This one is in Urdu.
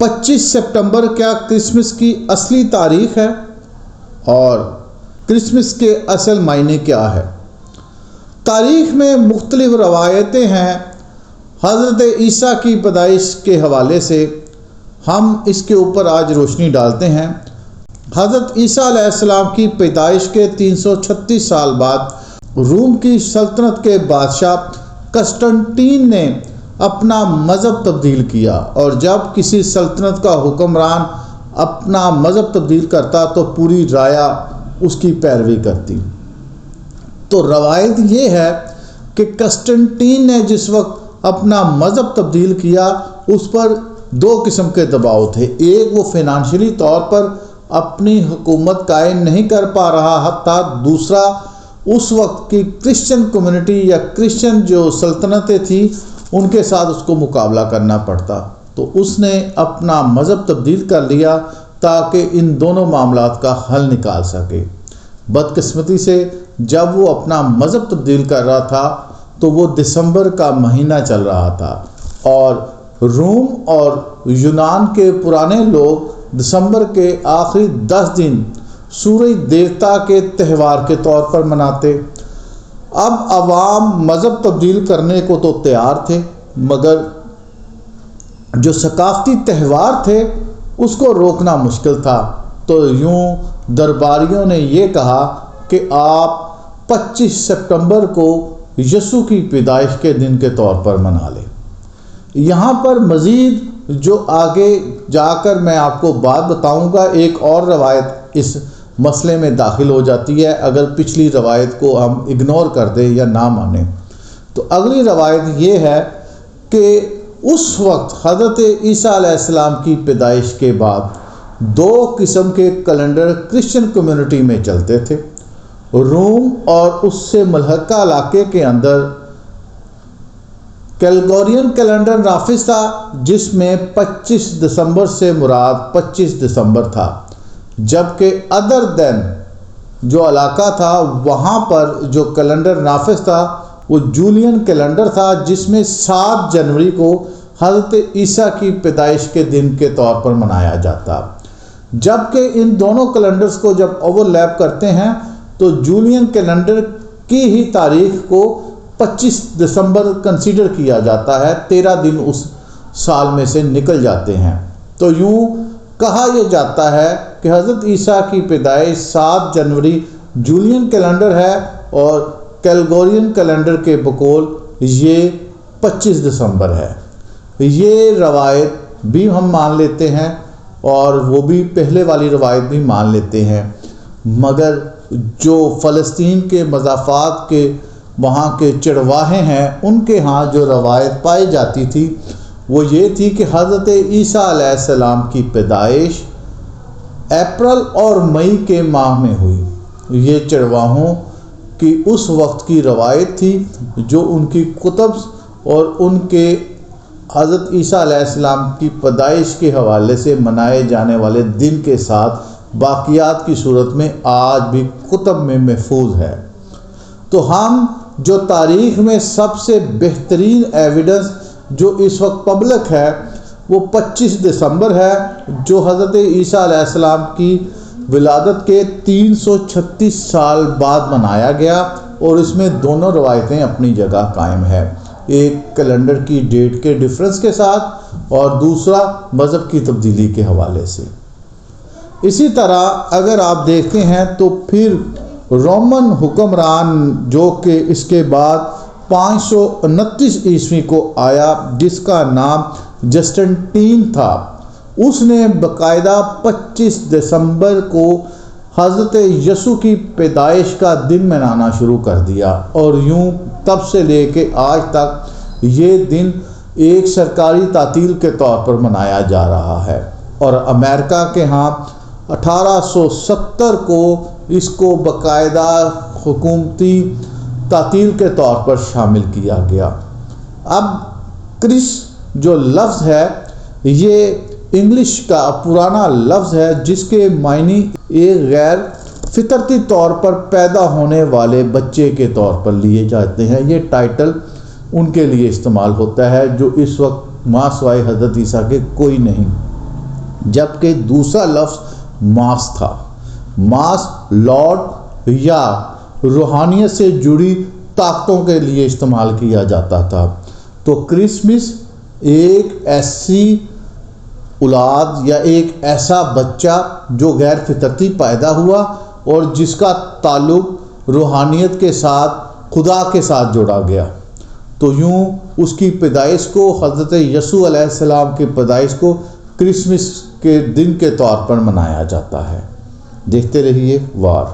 25 سپٹمبر کیا کرسمس کی اصلی تاریخ ہے اور کرسمس کے اصل معنی کیا ہے؟ تاریخ میں مختلف روایتیں ہیں حضرت عیسیٰ کی پیدائش کے حوالے سے۔ ہم اس کے اوپر آج روشنی ڈالتے ہیں۔ حضرت عیسیٰ علیہ السلام کی پیدائش کے 336 سال بعد روم کی سلطنت کے بادشاہ قسطنطین نے اپنا مذہب تبدیل کیا، اور جب کسی سلطنت کا حکمران اپنا مذہب تبدیل کرتا تو پوری رعایا اس کی پیروی کرتی۔ تو روایت یہ ہے کہ قسطنطین نے جس وقت اپنا مذہب تبدیل کیا اس پر دو قسم کے دباؤ تھے۔ ایک، وہ فائنانشلی طور پر اپنی حکومت قائم نہیں کر پا رہا تھا۔ دوسرا، اس وقت کی کرسچن کمیونٹی یا کرسچن جو سلطنتیں تھیں ان کے ساتھ اس کو مقابلہ کرنا پڑتا، تو اس نے اپنا مذہب تبدیل کر لیا تاکہ ان دونوں معاملات کا حل نکال سکے۔ بدقسمتی سے جب وہ اپنا مذہب تبدیل کر رہا تھا تو وہ دسمبر کا مہینہ چل رہا تھا، اور روم اور یونان کے پرانے لوگ دسمبر کے آخری 10 دن سورج دیوتا کے تہوار کے طور پر مناتے۔ اب عوام مذہب تبدیل کرنے کو تو تیار تھے، مگر جو ثقافتی تہوار تھے اس کو روکنا مشکل تھا۔ تو یوں درباریوں نے یہ کہا کہ آپ 25 سپٹمبر کو یسوع کی پیدائش کے دن کے طور پر منا لیں۔ یہاں پر مزید جو آگے جا کر میں آپ کو بات بتاؤں گا، ایک اور روایت اس مسئلے میں داخل ہو جاتی ہے اگر پچھلی روایت کو ہم اگنور کر دیں یا نہ مانیں۔ تو اگلی روایت یہ ہے کہ اس وقت حضرت عیسیٰ علیہ السلام کی پیدائش کے بعد 2 قسم کے کیلنڈر کرسچن کمیونٹی میں چلتے تھے۔ روم اور اس سے ملحقہ علاقے کے اندر کیلگورین کیلنڈر نافذ تھا، جس میں 25 دسمبر سے مراد 25 دسمبر تھا، جبکہ ادر دین جو علاقہ تھا وہاں پر جو کیلنڈر نافذ تھا وہ جولین کیلنڈر تھا، جس میں 7 جنوری کو حضرت عیسیٰ کی پیدائش کے دن کے طور پر منایا جاتا۔ جبکہ ان دونوں کیلنڈرز کو جب اوور لیپ کرتے ہیں تو جولین کیلنڈر کی ہی تاریخ کو 25 دسمبر کنسیڈر کیا جاتا ہے، 13 دن اس سال میں سے نکل جاتے ہیں۔ تو یوں کہا یہ جاتا ہے کہ حضرت عیسیٰ کی پیدائش 7 جنوری جولین کیلنڈر ہے اور کیلگورین کیلنڈر کے بقول یہ 25 دسمبر ہے۔ یہ روایت بھی ہم مان لیتے ہیں اور وہ بھی پہلے والی روایت بھی مان لیتے ہیں، مگر جو فلسطین کے مضافات کے وہاں کے چڑواہے ہیں ان کے ہاں جو روایت پائی جاتی تھی وہ یہ تھی کہ حضرت عیسیٰ علیہ السلام کی پیدائش اپریل اور مئی کے ماہ میں ہوئی۔ یہ چڑواہوں کی اس وقت کی روایت تھی جو ان کی کتب اور ان کے حضرت عیسیٰ علیہ السلام کی پیدائش کے حوالے سے منائے جانے والے دن کے ساتھ باقیات کی صورت میں آج بھی کتب میں محفوظ ہے۔ تو ہم جو تاریخ میں سب سے بہترین ایویڈنس جو اس وقت پبلک ہے وہ 25 دسمبر ہے، جو حضرت عیسیٰ علیہ السلام کی ولادت کے 336 سال بعد منایا گیا، اور اس میں دونوں روایتیں اپنی جگہ قائم ہے، ایک کیلنڈر کی ڈیٹ کے ڈیفرنس کے ساتھ اور دوسرا مذہب کی تبدیلی کے حوالے سے۔ اسی طرح اگر آپ دیکھتے ہیں تو پھر رومن حکمران جو کہ اس کے بعد 529 عیسوی کو آیا، جس کا نام جسٹنٹین تھا، اس نے باقاعدہ 25 دسمبر کو حضرت یسوع کی پیدائش کا دن منانا شروع کر دیا، اور یوں تب سے لے کے آج تک یہ دن ایک سرکاری تعطیل کے طور پر منایا جا رہا ہے، اور امریکہ کے ہاں 1870 کو اس کو باقاعدہ حکومتی تعطیل کے طور پر شامل کیا گیا۔ اب کرس جو لفظ ہے یہ انگلش کا پرانا لفظ ہے جس کے معنی ایک غیر فطرتی طور پر پیدا ہونے والے بچے کے طور پر لیے جاتے ہیں۔ یہ ٹائٹل ان کے لیے استعمال ہوتا ہے جو اس وقت ماں سوائے حضرت عیسیٰ کے کوئی نہیں۔ جبکہ دوسرا لفظ ماس تھا۔ ماس لارڈ یا روحانیت سے جڑی طاقتوں کے لیے استعمال کیا جاتا تھا۔ تو کرسمس ایک ایسی اولاد یا ایک ایسا بچہ جو غیر فطرتی پیدا ہوا اور جس کا تعلق روحانیت کے ساتھ، خدا کے ساتھ جوڑا گیا۔ تو یوں اس کی پیدائش کو، حضرت یسوع علیہ السلام کی پیدائش کو کرسمس کے دن کے طور پر منایا جاتا ہے۔ دیکھتے رہیے وار۔